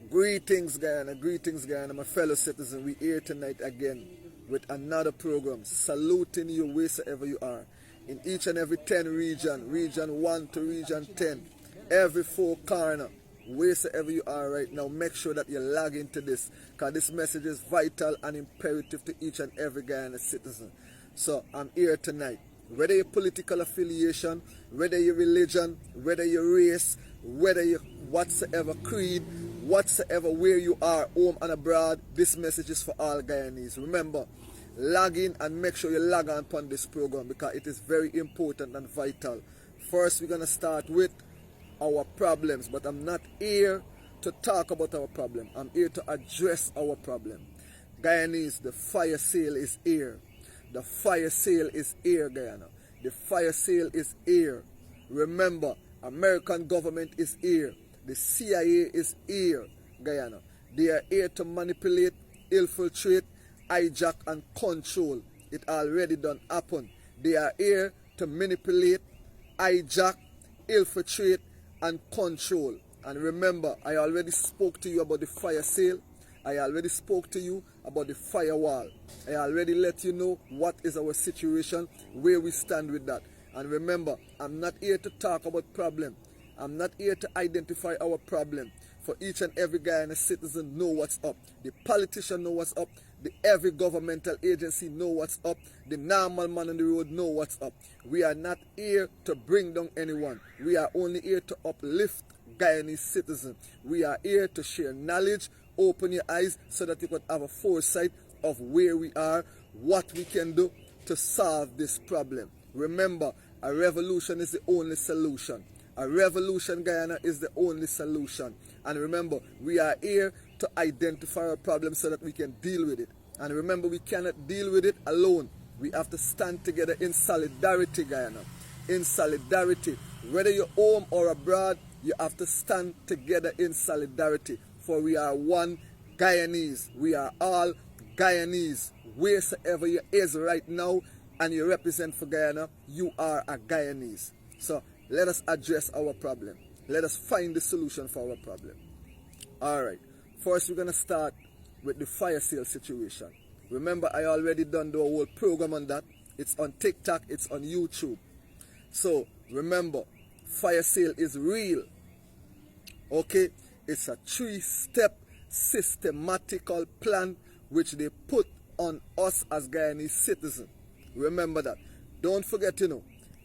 Greetings, Guyana, my fellow citizens. We here tonight again with another program, saluting you wherever you are. In each and every 10 region 1 to region 10, every 4 corner, wherever you are right now, make sure that you log into this, because this message is vital and imperative to each and every Guyana citizen. So I'm here tonight. Whether your political affiliation, whether your religion, whether your race, whether you whatsoever creed, whatsoever where you are, home and abroad, this message is for all Guyanese. Remember, log in and make sure you log on upon this program because it is very important and vital. First, we're going to start with our problems, but I'm not here to talk about our problem. I'm here to address our problem. Guyanese, the fire sale is here. The fire sale is here, Guyana. The fire sale is here. Remember, American government is here. The CIA is here, Guyana. They are here to manipulate, infiltrate, hijack, and control. It already done happen. They are here to manipulate, hijack, infiltrate, and control. And remember, I already spoke to you about the fire sale. I already spoke to you about the firewall. I already let you know what is our situation, where we stand with that. And remember, I'm not here to talk about problem. I'm not here to identify our problem. For each and every Guyana citizen know what's up. The politician know what's up. The every governmental agency know what's up. The normal man on the road know what's up. We are not here to bring down anyone. We are only here to uplift Guyanese citizens. We are here to share knowledge, open your eyes so that you could have a foresight of where we are, what we can do to solve this problem. Remember, a revolution is the only solution. A revolution, Guyana, is the only solution. And remember, we are here to identify our problem so that we can deal with it. And remember, we cannot deal with it alone. We have to stand together in solidarity, Guyana. In solidarity. Whether you're home or abroad, you have to stand together in solidarity. For we are one Guyanese. We are all Guyanese. Wherever you is right now and you represent for Guyana, you are a Guyanese. So let us address our problem. Let us find the solution for our problem. Alright. First, we're going to start with the fire sale situation. Remember, I already done the whole program on that. It's on TikTok. It's on YouTube. So, remember, fire sale is real. Okay? It's a 3-step systematical plan which they put on us as Guyanese citizens. Remember that. Don't forget,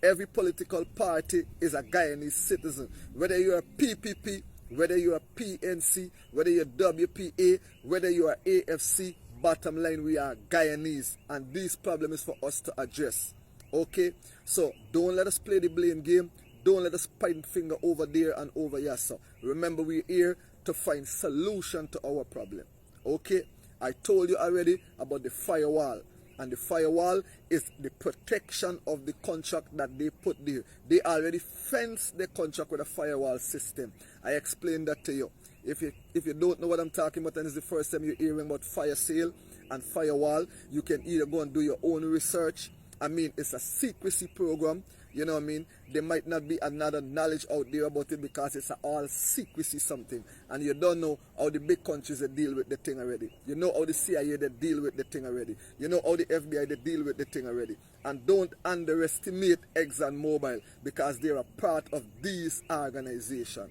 every political party is a Guyanese citizen. Whether you're a PPP, whether you're a PNC, whether you're WPA, whether you are AFC, bottom line, we are Guyanese. And this problem is for us to address. Okay? So, don't let us play the blame game. Don't let us point finger over there and over here. So, remember, we're here to find solution to our problem. Okay? I told you already about the firewall. And the firewall is the protection of the contract that they put there. They already fenced the contract with a firewall system. I explained that to you. If you don't know what I'm talking about and it's the first time you're hearing about fire sale and firewall, you can either go and do your own research. I mean, it's a secrecy program. You know what I mean? There might not be another knowledge out there about it because it's all secrecy something. And you don't know how the big countries they deal with the thing already. You know how the CIA they deal with the thing already. You know how the FBI they deal with the thing already. And don't underestimate ExxonMobil because they're a part of this organization.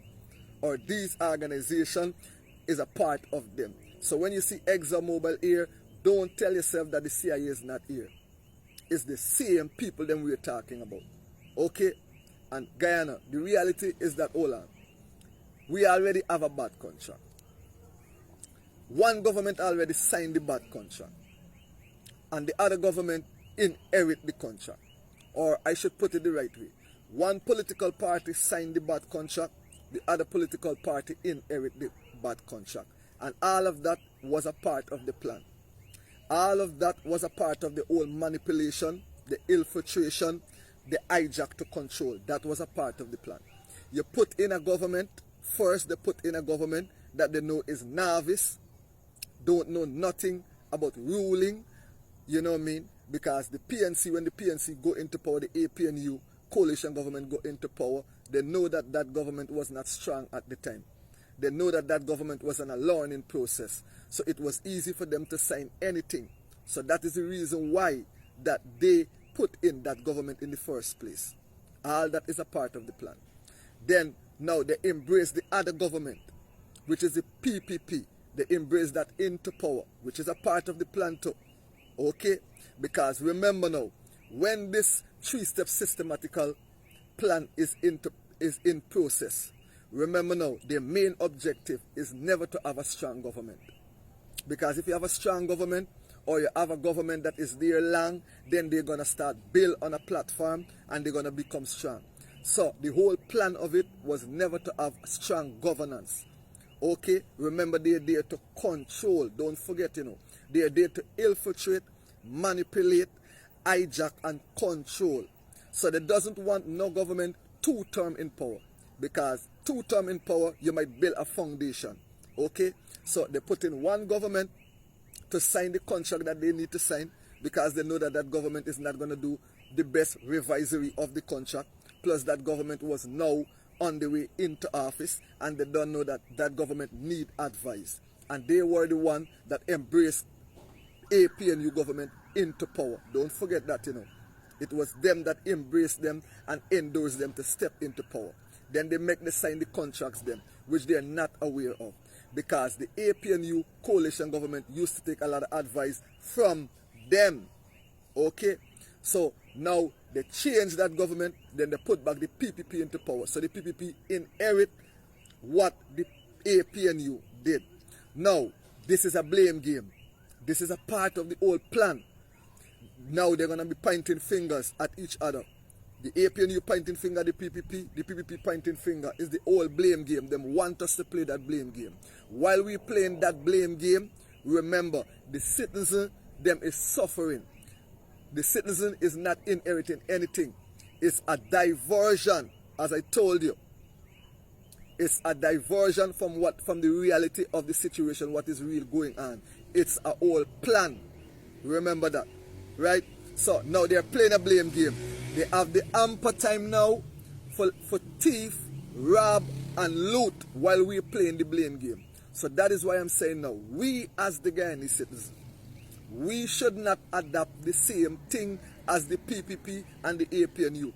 Or this organization is a part of them. So when you see ExxonMobil here, don't tell yourself that the CIA is not here. It's the same people that we're talking about. Okay? And Guyana, the reality is that, hold on, we already have a bad contract. One government already signed the bad contract. And the other government inherit the contract. Or I should put it the right way. One political party signed the bad contract. The other political party inherit the bad contract. And all of that was a part of the plan. All of that was a part of the whole manipulation, the infiltration, the hijack to control. That was a part of the plan. You put in a government, first they put in a government that they know is novice, don't know nothing about ruling, you know what I mean? Because the PNC, when the PNC go into power, the APNU, coalition government go into power, they know that that government was not strong at the time. They know that that government was on a learning process. So it was easy for them to sign anything. So that is the reason why that they put in that government in the first place. All that is a part of the plan. Then now they embrace the other government, which is the PPP. They embrace that into power, which is a part of the plan too. Okay? Because remember now, when this three-step systematical plan is in process, remember now, their main objective is never to have a strong government. Because if you have a strong government, or you have a government that is there long, then they're going to start build on a platform and they're going to become strong. So the whole plan of it was never to have strong governance. Okay? Remember, they're there to control. Don't forget, they're there to infiltrate, manipulate, hijack, and control. So they doesn't want no government two-term in power. Because two-term in power, you might build a foundation. Okay? So they put in one government to sign the contract that they need to sign, because they know that that government is not going to do the best revisory of the contract. Plus that government was now on the way into office, and they don't know that that government need advice. And they were the one that embraced APNU government into power. Don't forget that, It was them that embraced them and endorsed them to step into power. Then they make them sign the contracts them, which they are not aware of. Because the APNU coalition government used to take a lot of advice from them. Okay? So now they change that government, then they put back the PPP into power. So the PPP inherit what the APNU did. Now, this is a blame game. This is a part of the old plan. Now they're going to be pointing fingers at each other. The APNU pointing finger at the PPP pointing finger. Is the old blame game. Them want us to play that blame game. While we playing that blame game, remember, the citizen, them is suffering. The citizen is not inheriting anything. It's a diversion, as I told you. It's a diversion from the reality of the situation, what is really going on. It's a whole plan. Remember that, right? So now they're playing a blame game. They have the ample time now for thief, rob, and loot while we're playing the blame game. So that is why I'm saying now, we as the Guyanese citizens, we should not adopt the same thing as the PPP and the APNU,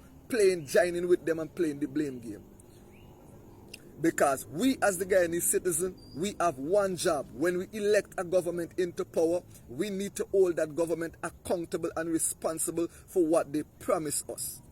joining with them and playing the blame game. Because we as the Guyanese citizen, we have one job. When we elect a government into power, we need to hold that government accountable and responsible for what they promise us.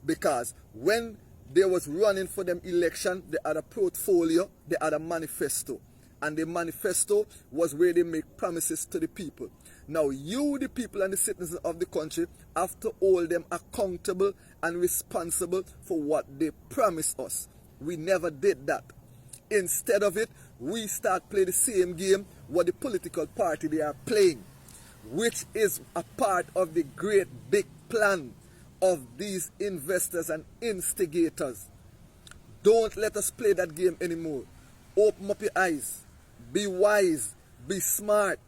Because when they was running for them election, they had a portfolio, they had a manifesto. And the manifesto was where they make promises to the people. Now you, the people and the citizens of the country, have to hold them accountable and responsible for what they promise us. We never did that. Instead of it, we start playing the same game what the political party they are playing, which is a part of the great big plan of these investors and instigators. Don't let us play that game anymore. Open up your eyes. Be wise. Be smart.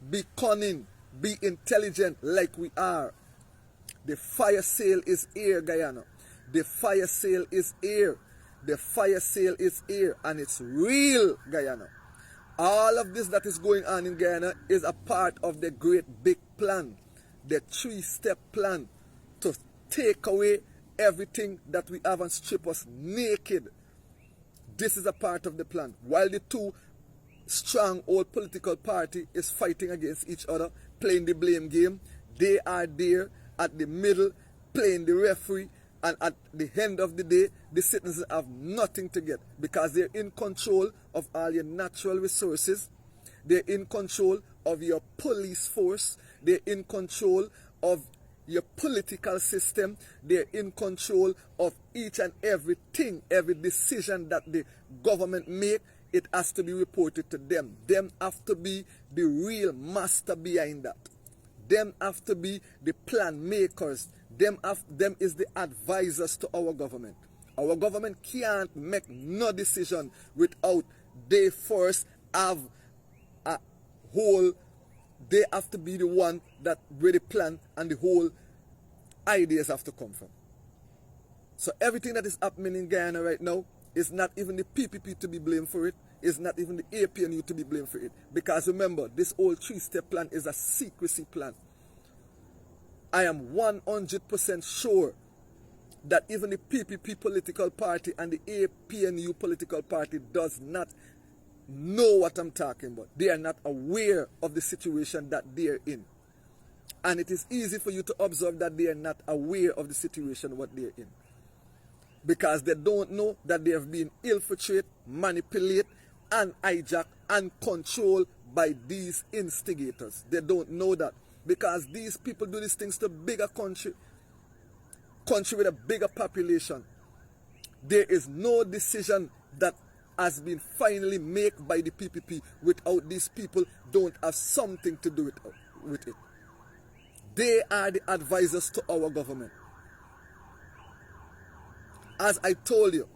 Be cunning. Be intelligent like we are. The fire sale is here, Guyana. The fire sale is here. The fire sale is here, and it's real, Guyana. All of this that is going on in Guyana is a part of the great big plan, the three-step plan to take away everything that we have and strip us naked. This is a part of the plan. While the two strong old political party is fighting against each other, playing the blame game, they are there at the middle, playing the referee, and at the end of the day, the citizens have nothing to get because they're in control of all your natural resources. They're in control of your police force. They're in control of your political system. They're in control of each and everything, every decision that the government make. It has to be reported to them. Them have to be the real master behind that. Them have to be the plan makers. Them is the advisors to our government. Our government can't make no decision without they first have a whole, they have to be the one that really plan and the whole ideas have to come from. So everything that is happening in Guyana right now is not even the PPP to be blamed for it. is not even the APNU to be blamed for it. Because remember, this whole three-step plan is a secrecy plan. I am 100% sure that even the PPP political party and the APNU political party does not know what I'm talking about. They are not aware of the situation that they are in. And it is easy for you to observe that they are not aware of the situation what they are in. Because they don't know that they have been infiltrated, manipulated, and hijacked and controlled by these instigators. They don't know that. Because these people do these things to bigger country with a bigger population. There is no decision that has been finally made by the PPP without these people don't have something to do with it. They are the advisors to our government. As I told you,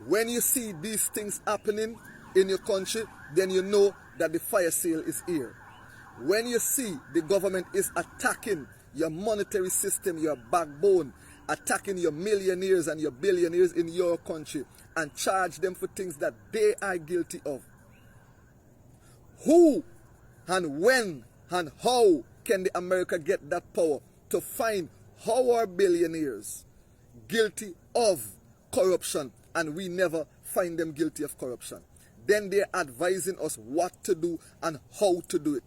when you see these things happening in your country, then you know that the fire sale is here. When you see the government is attacking your monetary system, your backbone, attacking your millionaires and your billionaires in your country and charge them for things that they are guilty of. Who and when and how can the America get that power to find our billionaires guilty of corruption and we never find them guilty of corruption? Then they're advising us what to do and how to do it.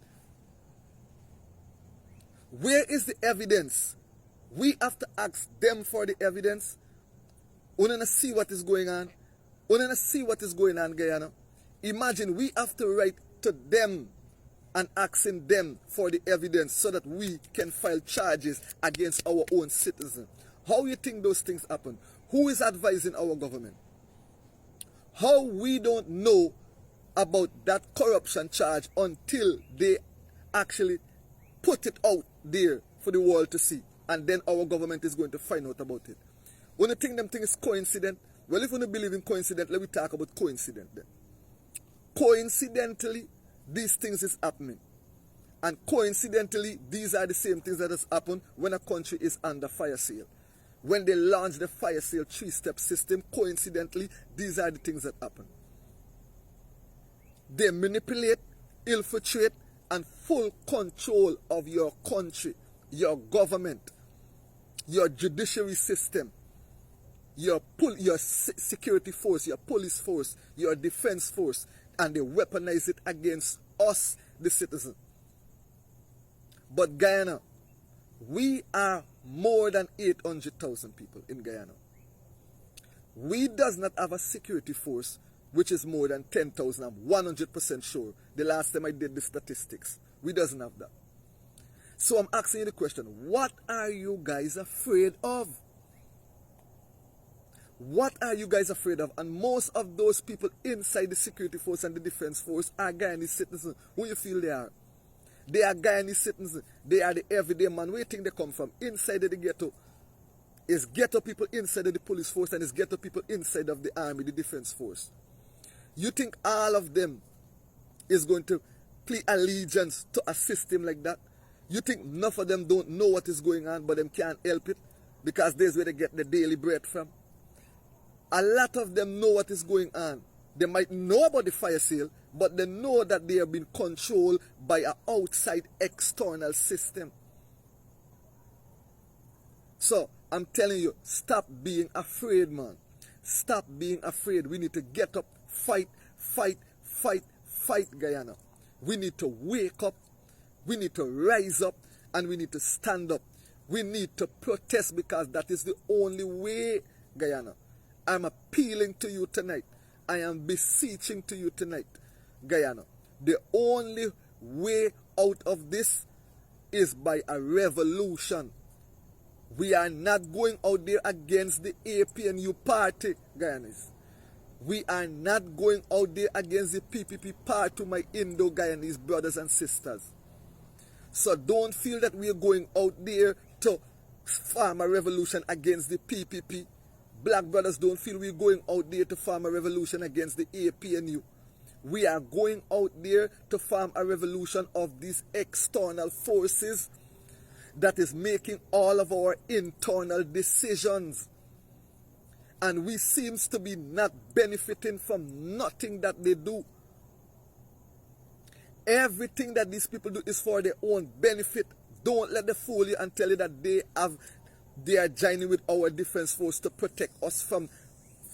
Where is the evidence? We have to ask them for the evidence. We want to see what is going on. We want to see what is going on, Guyana. Imagine we have to write to them and asking them for the evidence so that we can file charges against our own citizens. How you think those things happen? Who is advising our government? How we don't know about that corruption charge until they actually put it out there for the world to see. And then our government is going to find out about it. When you think them thing is coincident, well, if you don't believe in coincidence, let me talk about coincidence then. Coincidentally, these things is happening. And coincidentally, these are the same things that has happened when a country is under fire sale. When they launch the fire sale three-step system, coincidentally, these are the things that happen. They manipulate, infiltrate, and full control of your country, your government, your judiciary system, your security force, your police force, your defense force, and they weaponize it against us, the citizens. But Guyana, we are more than 800,000 people in Guyana. We does not have a security force which is more than 10,000. I'm 100% sure. The last time I did the statistics, we doesn't have that. So I'm asking you the question, what are you guys afraid of? What are you guys afraid of? And most of those people inside the security force and the defense force are Guyanese citizens. Who you feel they are? They are Guyanese citizens. They are the everyday man. Where you think they come from? Inside of the ghetto. It's ghetto people inside of the police force and it's ghetto people inside of the army, the defense force. You think all of them is going to play allegiance to a system like that? You think enough of them don't know what is going on, but them can't help it because there's where they get the daily bread from? A lot of them know what is going on. They might know about the fire sale, but they know that they have been controlled by an outside external system. So, I'm telling you, stop being afraid, man. Stop being afraid. We need to get up, fight, Guyana. We need to wake up. We need to rise up and we need to stand up. We need to protest because that is the only way, Guyana. I'm appealing to you tonight. I am beseeching to you tonight, Guyana. The only way out of this is by a revolution. We are not going out there against the APNU party, Guyanese. We are not going out there against the PPP party, my Indo-Guyanese brothers and sisters. So don't feel that we are going out there to form a revolution against the PPP. Black brothers don't feel we're going out there to form a revolution against the APNU. We are going out there to form a revolution of these external forces that is making all of our internal decisions. And we seems to be not benefiting from nothing that they do. Everything that these people do is for their own benefit. Don't let them fool you and tell you that they are joining with our defense force to protect us from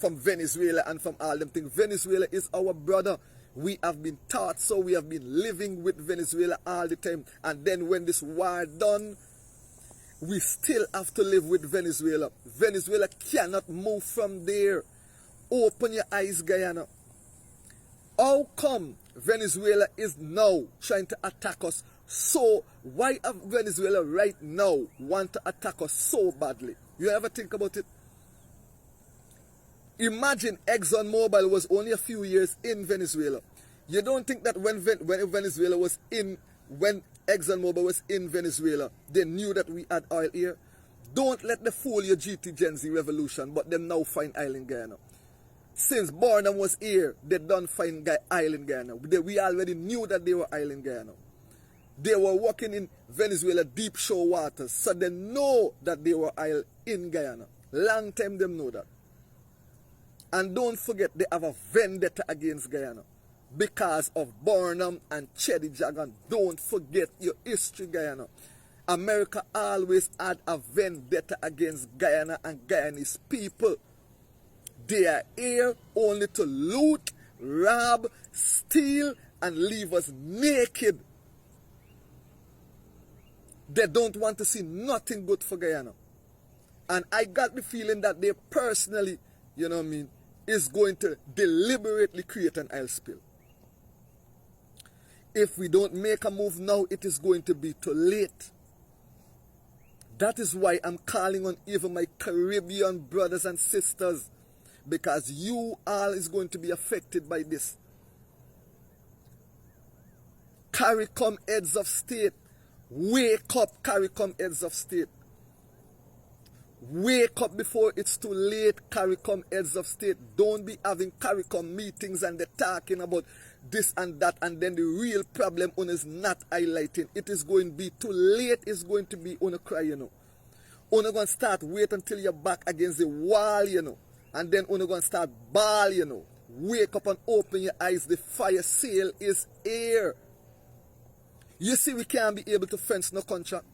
Venezuela and from all them things. Venezuela is our brother. We have been taught so. We have been living with Venezuela all the time. And then when this war done, we still have to live with Venezuela. Venezuela cannot move from there. Open your eyes, Guyana. How come Venezuela is now trying to attack us? So why have Venezuela right now want to attack us so badly? You ever think about it? Imagine ExxonMobil was only a few years in Venezuela. You don't think that when ExxonMobil was in Venezuela, they knew that we had oil here? Don't let them fool your GT Gen Z revolution, but them now find oil in Guyana. Since Barnum was here, they don't find oil in Guyana. We already knew that they were oil in Guyana. They were working in Venezuela deep shore waters, so they know that they were oil in Guyana. Long time them know that. And don't forget, they have a vendetta against Guyana because of Barnum and Cheddy Jagan. Don't forget your history, Guyana. America always had a vendetta against Guyana and Guyanese people. They are here only to loot, rob, steal, and leave us naked. They don't want to see nothing good for Guyana. And I got the feeling that they personally, you know what I mean, is going to deliberately create an oil spill. If we don't make a move now, it is going to be too late. That is why I'm calling on even my Caribbean brothers and sisters, because you all is going to be affected by this. CARICOM heads of state, wake up, CARICOM heads of state. Wake up before it's too late, CARICOM heads of state. Don't be having CARICOM meetings and they're talking about this and that, and then the real problem is not highlighting. It is going to be too late. It's going to be on a cry, you know. You're going to start wait until you're back against the wall, you know. And then you're going to start bawl, you know. Wake up and open your eyes. The fire sale is here. You see, we can't be able to fence no contract.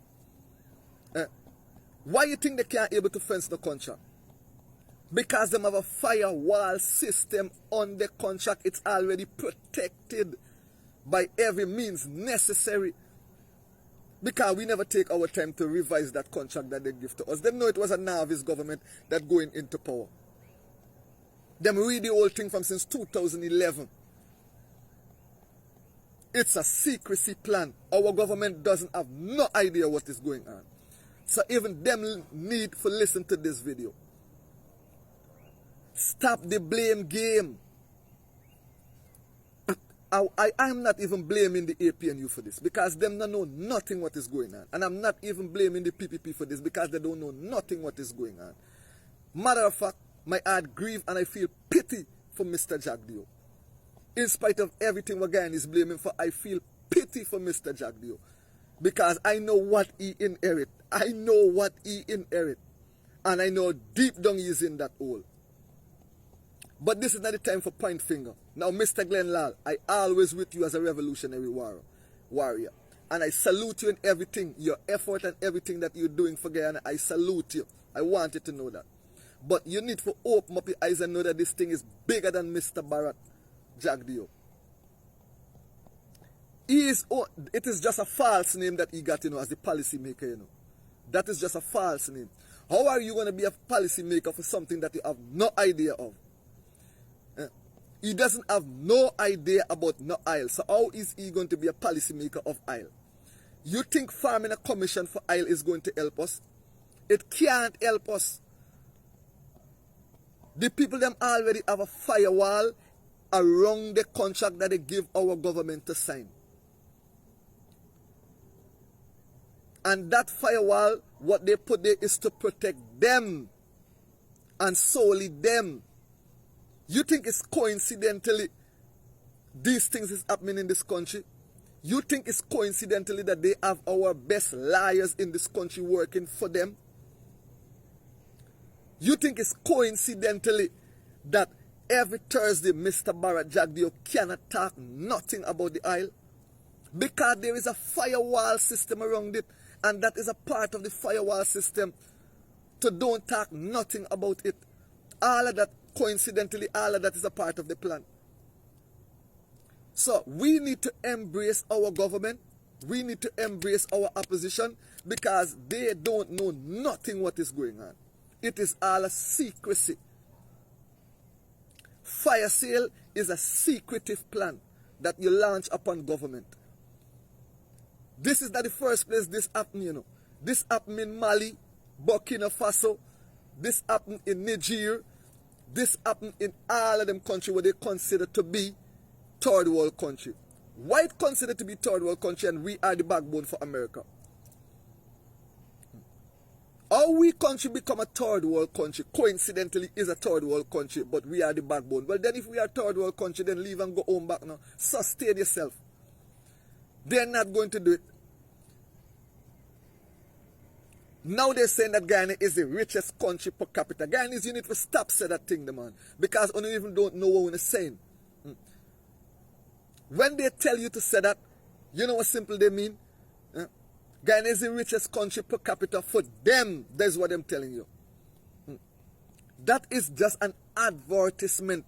Why you think they can't able to fence the contract? Because they have a firewall system on the contract. It's already protected by every means necessary. Because we never take our time to revise that contract that they give to us. They know it was a Navis government that going into power. Them read the whole thing from since 2011. It's a secrecy plan. Our government doesn't have no idea what is going on. So even them need to listen to this video. Stop the blame game. I'm not even blaming the APNU for this, because them don't know nothing what is going on. And I'm not even blaming the PPP for this, because they don't know nothing what is going on. Matter of fact, my heart grieves and I feel pity for Mr. Jagdeo. In spite of everything Wagayan is blaming for, I feel pity for Mr. Jagdeo. Because I know what he inherit. I know what he inherit. And I know deep down he is in that hole. But this is not the time for point finger. Now, Mr. Glenn Lal, I always with you as a revolutionary warrior. And I salute you in everything, your effort and everything that you're doing for Guyana. I salute you. I want you to know that. But you need to open up your eyes and know that this thing is bigger than Mr. Bharat Jagdeo. It is just a false name that he got, you know, as the policy maker, you know. That is just a false name. How are you going to be a policy maker for something that you have no idea of? He doesn't have no idea about no oil. So how is he going to be a policy maker of oil? You think farming a commission for oil is going to help us? It can't help us. The people them already have a firewall around the contract that they give our government to sign. And that firewall, what they put there is to protect them. And solely them. You think it's coincidentally these things is happening in this country? You think it's coincidentally that they have our best liars in this country working for them? You think it's coincidentally that every Thursday Mr. Barrett Jagdeo cannot talk nothing about the oil? Because there is a firewall system around it, and that is a part of the firewall system to don't talk nothing about it. All of that, coincidentally, all of that is a part of the plan. So we need to embrace our government. We need to embrace our opposition, because they don't know nothing what is going on. It is all a secrecy. Fire sale is a secretive plan that you launch upon government. This is not the first place this happened, you know. This happened in Mali, Burkina Faso. This happened in Niger. This happened in all of them countries where they consider to be third world country. White consider to be third world country, and we are the backbone for America. Our we country become a third world country, coincidentally is a third world country, but we are the backbone. Well, then if we are third world country, then leave and go home back now. Sustain yourself. They're not going to do it. Now they're saying that Guyana is the richest country per capita. Guyanese, you need to stop saying that thing, man. Because you even don't know what we're saying. When they tell you to say that, you know what simple they mean? Guyana is the richest country per capita for them. That's what I'm telling you. That is just an advertisement.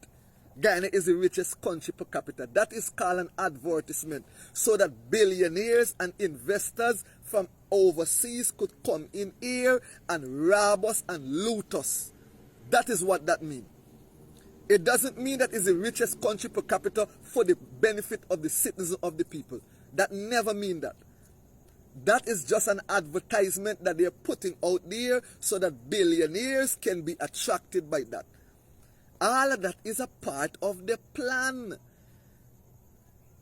Guyana is the richest country per capita. That is called an advertisement, so that billionaires and investors from overseas could come in here and rob us and loot us. That is what that means. It doesn't mean that it's the richest country per capita for the benefit of the citizens of the people. That never means that. That is just an advertisement that they're putting out there so that billionaires can be attracted by that. All of that is a part of the plan.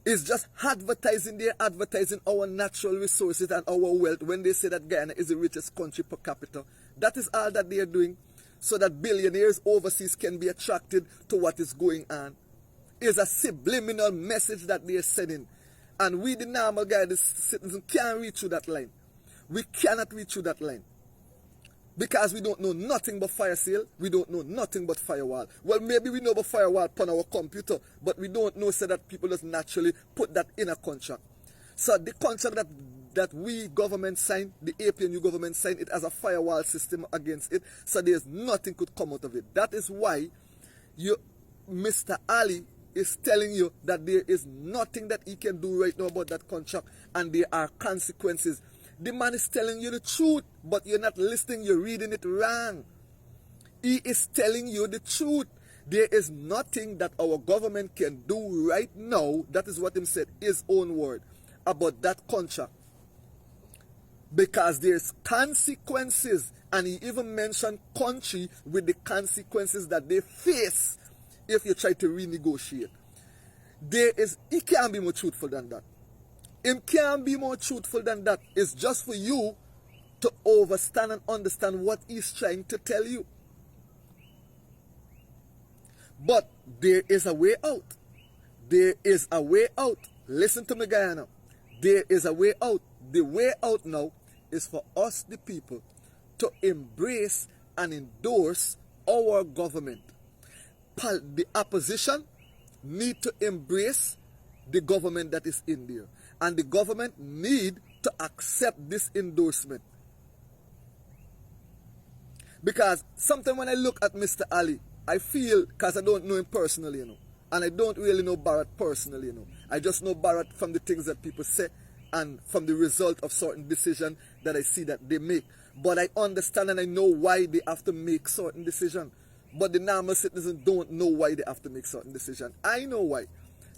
It's just advertising. They're advertising our natural resources and our wealth when they say that Guyana is the richest country per capita. That is all that they're doing, so that billionaires overseas can be attracted to what is going on. It's a subliminal message that they're sending. And we, the normal guy, the citizen, can't reach through that line. We cannot reach through that line. Because we don't know nothing but fire sale. We don't know nothing but firewall. Well, maybe we know about firewall on our computer, but we don't know so that people just naturally put that in a contract. So the contract that we government sign, the APNU government sign, it has a firewall system against it. So there's nothing could come out of it. That is why Mr. Ali is telling you that there is nothing that he can do right now about that contract, and there are consequences. The man is telling you the truth, but you're not listening, you're reading it wrong. He is telling you the truth. There is nothing that our government can do right now, that is what him said, his own word, about that contract. Because there's consequences, and he even mentioned country with the consequences that they face if you try to renegotiate. He can't be more truthful than that. Him can't be more truthful than that. It's just for you to understand and understand what he's trying to tell you. But there is a way out. There is a way out. Listen to me, Guyana. There is a way out. The way out now is for us, the people, to embrace and endorse our government. The opposition need to embrace the government that is in there. And the government need to accept this endorsement. Because sometimes when I look at Mr. Ali, I feel, because I don't know him personally, you know, and I don't really know Barrett personally, you know. I just know Barrett from the things that people say and from the result of certain decisions that I see that they make. But I understand and I know why they have to make certain decisions. But the normal citizen don't know why they have to make certain decisions. I know why.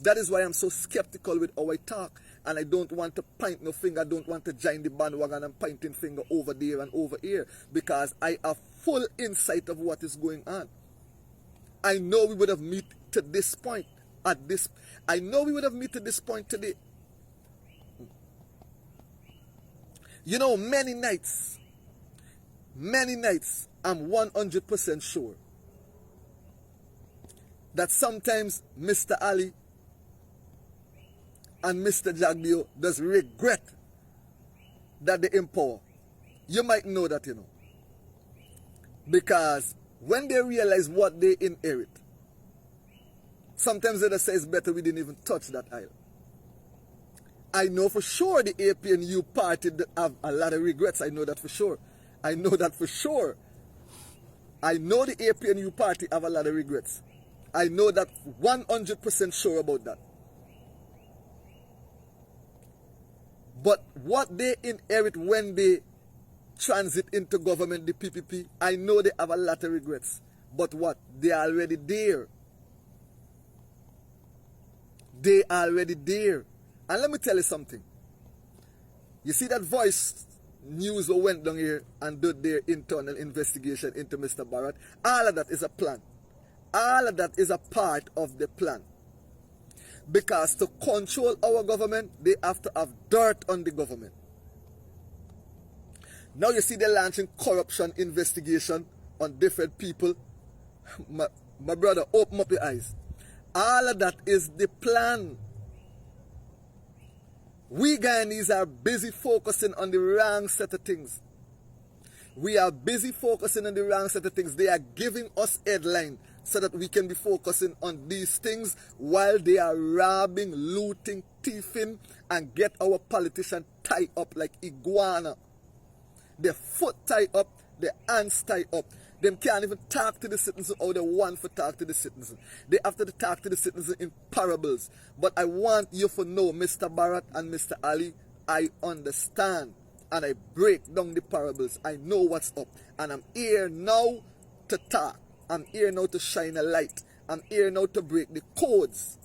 That is why I'm so skeptical with how I talk. And I don't want to point no finger. I don't want to join the bandwagon and pointing finger over there and over here. Because I have full insight of what is going on. I know we would have met to this point. I know we would have met to this point today. You know, many nights, I'm 100% sure that sometimes Mr. Ali and Mr. Jagdeo does regret that they in power. You might know that, you know. Because when they realize what they inherit, sometimes they just say it's better we didn't even touch that aisle. I know for sure the APNU party have a lot of regrets. I know that for sure. I know that for sure. I know the APNU party have a lot of regrets. I know that 100% sure about that. But what they inherit when they transit into government, the PPP, I know they have a lot of regrets. But what? They are already there. They are already there. And let me tell you something. You see that Voice News went down here and did their internal investigation into Mr. Barrett? All of that is a plan. All of that is a part of the plan. Because to control our government, they have to have dirt on the government. Now you see they're launching corruption investigation on different people. My brother, open up your eyes. All of that is the plan. We Guyanese are busy focusing on the wrong set of things. We are busy focusing on the wrong set of things. They are giving us headline so that we can be focusing on these things while they are robbing, looting, thieving, and get our politicians tied up like iguana. Their foot tied up, their hands tied up. Them can't even talk to the citizens how they want to talk to the citizens. They have to talk to the citizens in parables. But I want you to know, Mr. Barrett and Mr. Ali, I understand. And I break down the parables. I know what's up. And I'm here now to talk. I'm here now to shine a light. I'm here now to break the codes.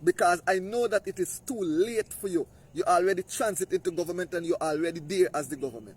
Because I know that it is too late for you. You already transit into government and you're already there as the government.